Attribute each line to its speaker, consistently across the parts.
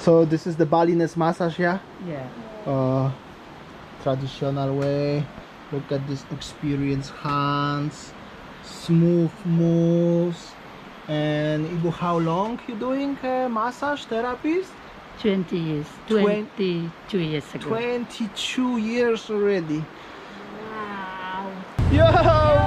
Speaker 1: So this is the balinese massage, yeah?
Speaker 2: Yeah.
Speaker 1: Traditional way. Look at this experienced hands, smooth moves. And Ibu, how long you doing massage therapist?
Speaker 2: 20 years. 22 years ago.
Speaker 1: 22 years already.
Speaker 2: Wow.
Speaker 1: Yo,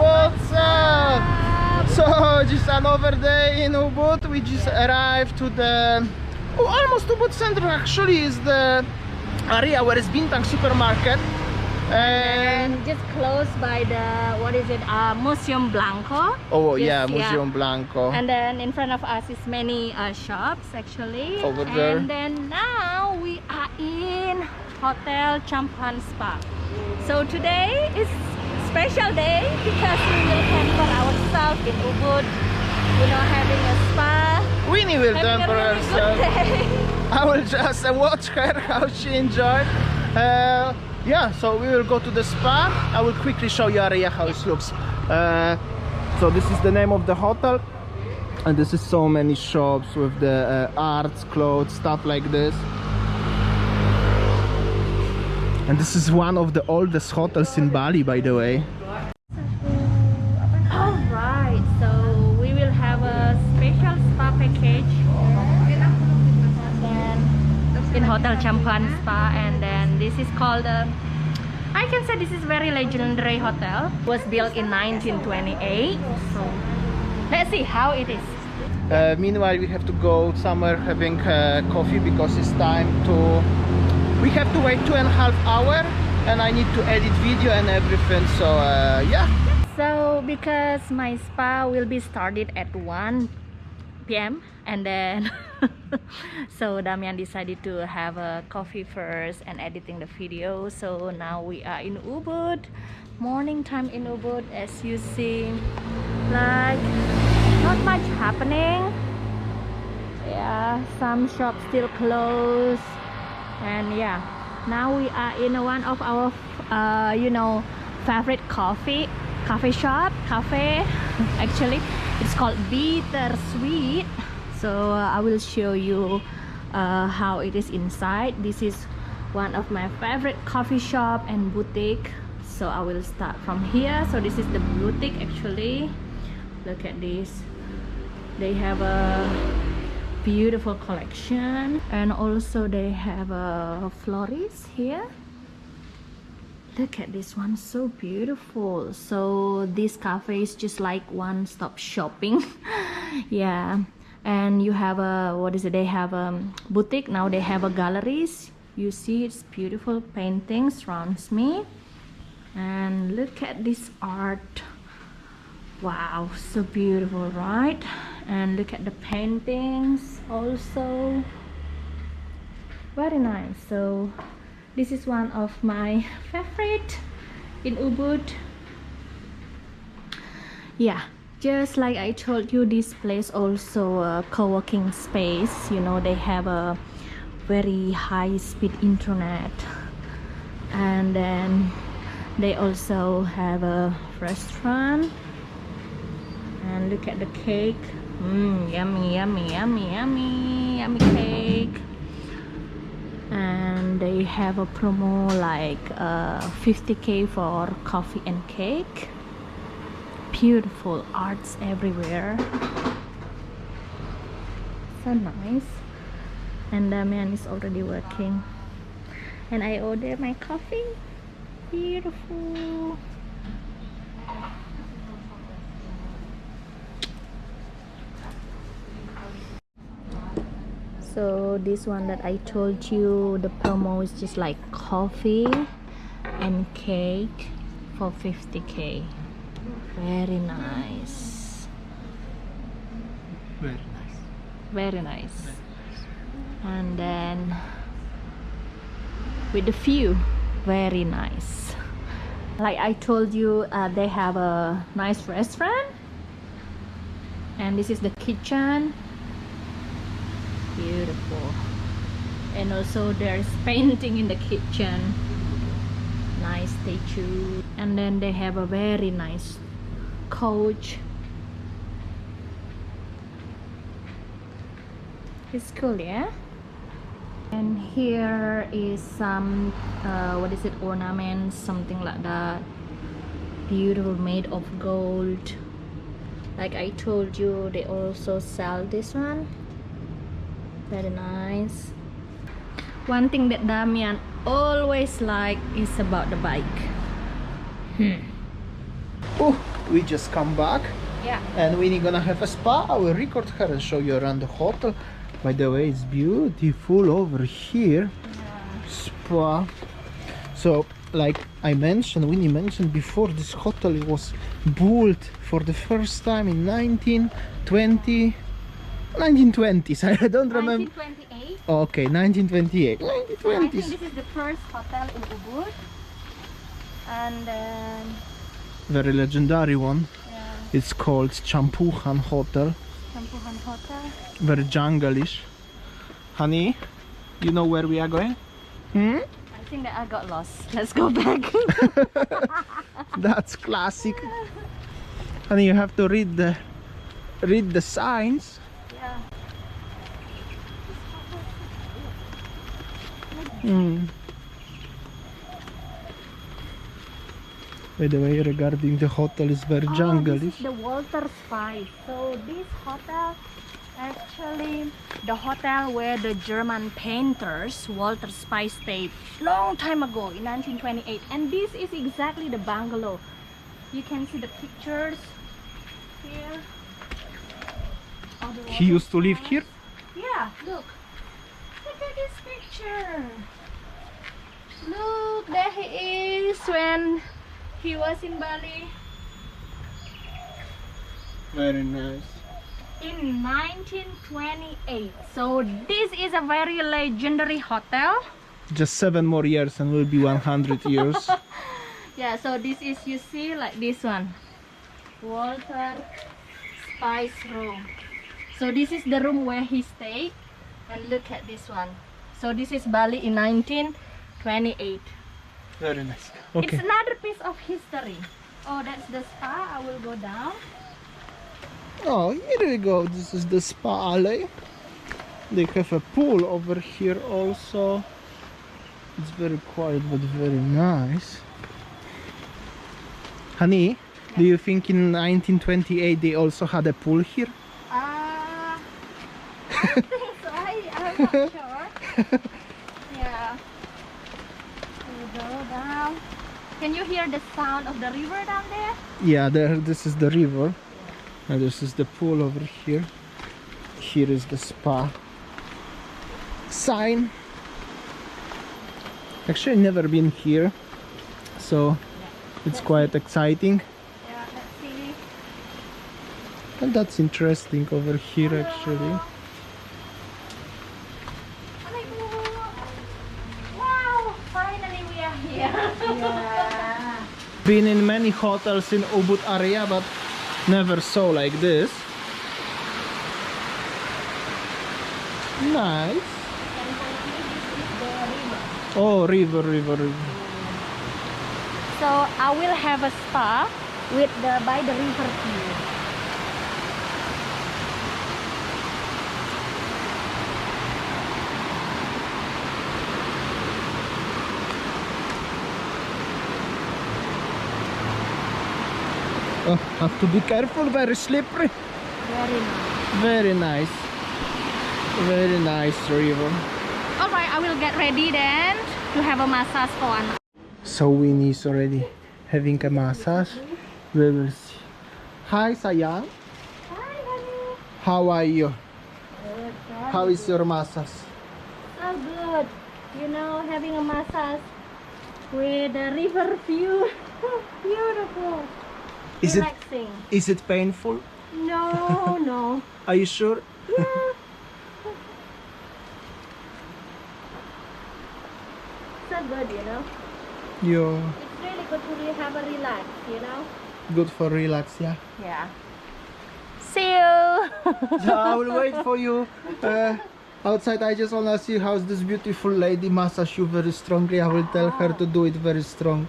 Speaker 1: what's up? So just another day in Ubud. We just arrived to the almost Ubud center. Actually is the area where is Bintang supermarket.
Speaker 2: And just close by the, what is it, Museum Blanco.
Speaker 1: Oh
Speaker 2: Just,
Speaker 1: yeah, Museum Blanco.
Speaker 2: And then in front of us is many shops actually.
Speaker 1: Over there.
Speaker 2: And then now we are in Hotel Champan Spa. So today is special day because we will pamper ourselves in Ubud, you know, having a spa.
Speaker 1: Winnie will
Speaker 2: Having a
Speaker 1: pamper
Speaker 2: really
Speaker 1: herself.
Speaker 2: good day.
Speaker 1: I will just watch her how she enjoyed. Yeah, so we will go to the spa. I will quickly show you area how it looks. So this is the name of the hotel, and this is so many shops with the arts, clothes, stuff like this. And this is one of the oldest hotels in Bali, by the way.
Speaker 2: Alright, so we will have a special spa package in Hotel Champan Spa, and then this is called I can say this is very legendary hotel. It was built in 1928. So let's see how it is.
Speaker 1: Meanwhile, we have to go somewhere having coffee because it's time to. We have to wait 2.5 hours, and I need to edit video and everything. So yeah.
Speaker 2: So because my spa will be started at 1 p.m. and then so Damian decided to have a coffee first and editing the video. So now we are in Ubud, morning time in Ubud. As you see, like not much happening. Yeah, some shops still closed, and yeah, now we are in one of our you know, favorite cafe shop actually. It's called Bittersweet. So I will show you how it is inside. This is one of my favorite coffee shop and boutique. So I will start from here. So this is the boutique actually. Look at this. They have a beautiful collection, and also they have a florist here. Look at this one, so beautiful. So this cafe is just like one-stop shopping. Yeah, and you have a, what is it, they have a boutique. Now they have a galleries. You see, it's beautiful paintings surrounds me. And look at this art. Wow, so beautiful, right? And look at the paintings also, very nice. So this is one of my favorite in Ubud. Yeah, just like I told you, this place also a co-working space. You know, they have a very high-speed internet, and then they also have a restaurant. And look at the cake. Yummy, yummy, yummy, yummy, yummy cake. And they have a promo like 50k for coffee and cake. Beautiful arts everywhere, so nice. And Damian is already working, and I order my coffee. Beautiful. So this one that I told you, the promo is just like coffee and cake for 50k. Very nice.
Speaker 1: Very nice.
Speaker 2: Very nice. And then with the view, very nice. Like I told you, they have a nice restaurant, and this is the kitchen. Beautiful. And also there's painting in the kitchen, nice statue. And then they have a very nice couch. It's cool, yeah. And here is some what is it, ornaments, something like that. Beautiful, made of gold. Like I told you, they also sell this one. Very nice. One thing that Damian always like is about the bike.
Speaker 1: Oh, we just come back.
Speaker 2: Yeah.
Speaker 1: And Winnie gonna have a spa. I will record her and show you around the hotel. By the way, it's beautiful over here. Spa. So, like I mentioned, Winnie mentioned before, this hotel was built for the first time in 1920s. I don't remember.
Speaker 2: 1928.
Speaker 1: Okay, 1928.
Speaker 2: I think
Speaker 1: 1920s.
Speaker 2: this is the first hotel in Ubud. And then
Speaker 1: Very legendary one.
Speaker 2: yeah,
Speaker 1: It's called Champuhan Hotel.
Speaker 2: Campuhan Hotel.
Speaker 1: Very jungle-ish. Honey, you know where we are going?
Speaker 2: I think that I got lost. Let's go back.
Speaker 1: That's classic. Honey, you have to read the signs.
Speaker 2: Yeah.
Speaker 1: By the way, regarding the hotel, is very
Speaker 2: This
Speaker 1: jungle-ish.
Speaker 2: is the Walter Spice. So this hotel, actually the hotel where the German painters Walter Spice stayed long time ago in 1928. And this is exactly the bungalow. You can see the pictures here. of the
Speaker 1: He used to
Speaker 2: Walter
Speaker 1: live
Speaker 2: Spice.
Speaker 1: here?
Speaker 2: Yeah, look. Look at this picture. Look, there he is when he was in Bali.
Speaker 1: Very nice.
Speaker 2: In 1928. So this is a very legendary hotel.
Speaker 1: Just 7 more years and we'll be 100 years.
Speaker 2: Yeah, so this is, you see, like this one, Walter Spice room. So this is the room where he stayed, and look at this one. So this is Bali in 1928.
Speaker 1: Very nice. Okay.
Speaker 2: It's another piece of history. Oh, that's the spa. I will go down.
Speaker 1: Oh, here we go. This is the spa alley. They have a pool over here also. It's very quiet but very nice. Honey, do you think in 1928 they also had a pool here?
Speaker 2: I think so. I'm not sure. Yeah. We go down. Can you hear the sound of the river down there?
Speaker 1: Yeah, this is the river. And this is the pool over here. Here is the spa sign. Actually, never been here, so it's quite exciting.
Speaker 2: Yeah, let's see.
Speaker 1: And that's interesting over here actually.
Speaker 2: Wow, finally we are here. Yeah.
Speaker 1: Been in many hotels in Ubud area, but never saw like this. Nice. Oh, river.
Speaker 2: So I will have a spa with by the river view.
Speaker 1: Oh, have to be careful, very slippery.
Speaker 2: Very nice.
Speaker 1: Very nice. Very nice river.
Speaker 2: Alright, I will get ready then to have a massage for an.
Speaker 1: So Winnie is already having a massage. We will see. Hi, Sayang.
Speaker 2: Hi, honey.
Speaker 1: How are you?
Speaker 2: Good,
Speaker 1: How is your massage?
Speaker 2: so good. You know, having a massage with the river view. Beautiful.
Speaker 1: Is
Speaker 2: Relaxing.
Speaker 1: it painful?
Speaker 2: No, no.
Speaker 1: Are you sure?
Speaker 2: Yeah. So good, you know.
Speaker 1: Yeah.
Speaker 2: It's really good to have a relax, you know.
Speaker 1: Good for relax, yeah.
Speaker 2: Yeah. See you.
Speaker 1: So I will wait for you outside. I just wanna see how's this beautiful lady massage you very strongly. I will tell her to do it very strong.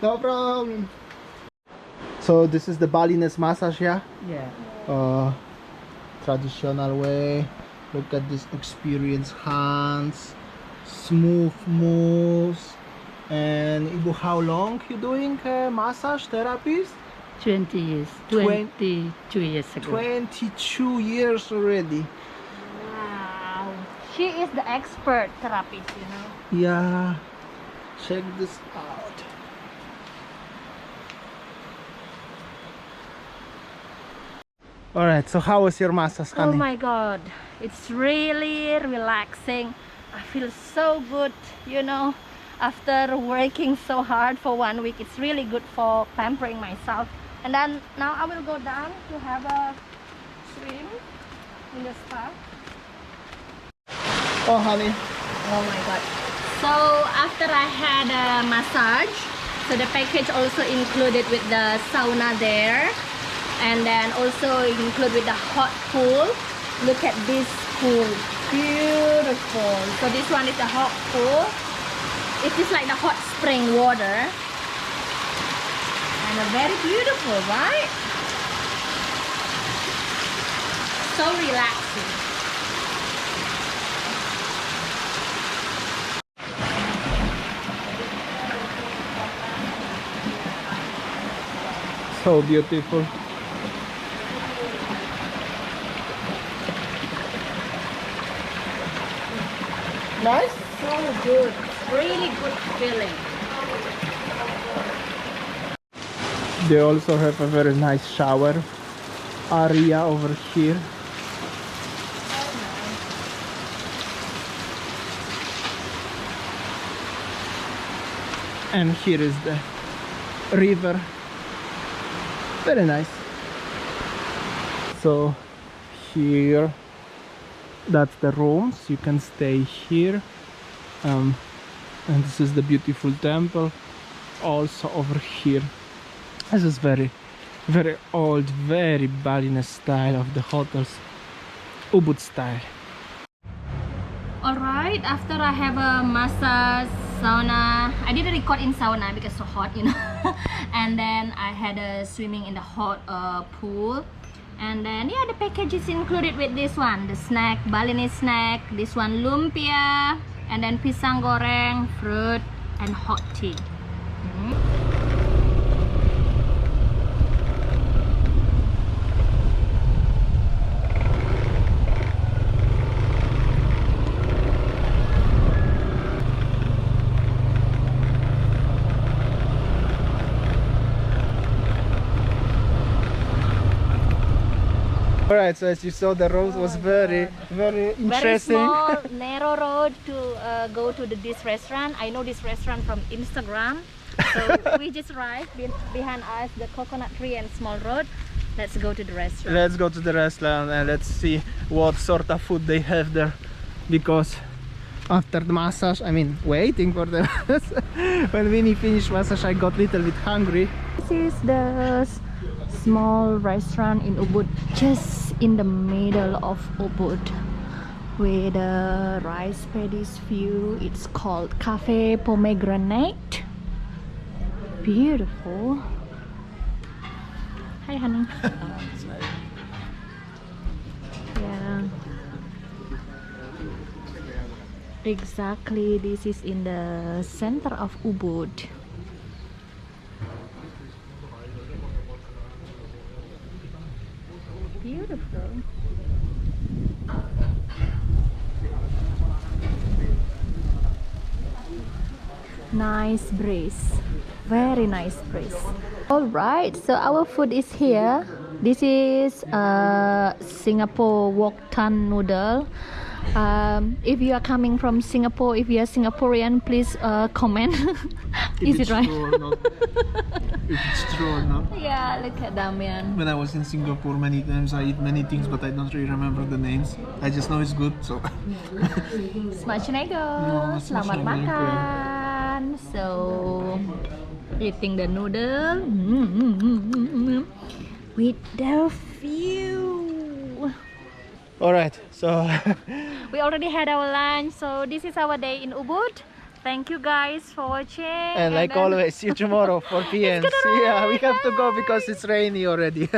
Speaker 1: No problem. So this is the balinese massage, yeah?
Speaker 2: Yeah.
Speaker 1: Traditional way. Look at this experienced hands, smooth moves. And Ibu, how long you doing massage therapies?
Speaker 3: 20 years. 22 years ago.
Speaker 1: 22 years already.
Speaker 2: Wow. She is the expert therapist, you know.
Speaker 1: Yeah. Check this out. Alright, so how was your massage,
Speaker 2: Oh
Speaker 1: honey?
Speaker 2: my god. It's really relaxing. I feel so good, you know. After working so hard for 1 week, it's really good for pampering myself. And then now I will go down to have a swim in the spa.
Speaker 1: Oh, honey.
Speaker 2: Oh my god. So after I had a massage, so the package also included with the sauna there, and then also include with the hot pool. Look at this pool, beautiful. So this one is a hot pool. It is like the hot spring water, and a very beautiful, right? So relaxing.
Speaker 1: So beautiful. Nice.
Speaker 2: So good. Really good feeling.
Speaker 1: They also have a very nice shower area over here. And here is the river. Very nice. So here, that's the rooms. You can stay here. And this is the beautiful temple. Also over here. This is very old, very Balinese style of the hotels. Ubud style.
Speaker 2: Alright, after I have a massage, sauna. I didn't record in sauna because it's so hot, you know. And then I had a swimming in the hot pool. And then yeah, the package is included with this one, the snack, Balinese snack, this one lumpia, and then pisang goreng, fruit, and hot tea.
Speaker 1: Alright, so as you saw, the road was very
Speaker 2: Very
Speaker 1: interesting.
Speaker 2: small, narrow road to go to this restaurant. I know this restaurant from Instagram. So we just arrived behind us, the coconut tree and small road. Let's go to the restaurant.
Speaker 1: Let's go to the restaurant and let's see what sort of food they have there, because after the massage, I mean waiting for the when Winnie finished massage, I got a little bit hungry.
Speaker 2: This is the small restaurant in Ubud, just in the middle of Ubud, with a rice paddies view. It's called Cafe Pomegranate. Beautiful. Hi, honey. Yeah. Exactly, this is in the center of Ubud. Beautiful. Nice breeze. Very nice breeze. All right, so our food is here. This is Singapore wok tan noodle. If you are coming from Singapore, if you are Singaporean, please comment. Is it right?
Speaker 1: If it's true or not.
Speaker 2: Yeah, look at Damian.
Speaker 1: When I was in Singapore, many times I eat many things, but I don't really remember the names. I just know it's good, so.
Speaker 2: Smacznego.
Speaker 1: No,
Speaker 2: Selamat
Speaker 1: smacznego,
Speaker 2: makan. So, eating the noodle with the view.
Speaker 1: Alright, so
Speaker 2: We already had our lunch, so this is our day in Ubud. Thank you guys for watching.
Speaker 1: and like
Speaker 2: then-
Speaker 1: always, see you tomorrow 4 p.m.
Speaker 2: gonna
Speaker 1: See ya, we
Speaker 2: rain,
Speaker 1: have to go because it's rainy already.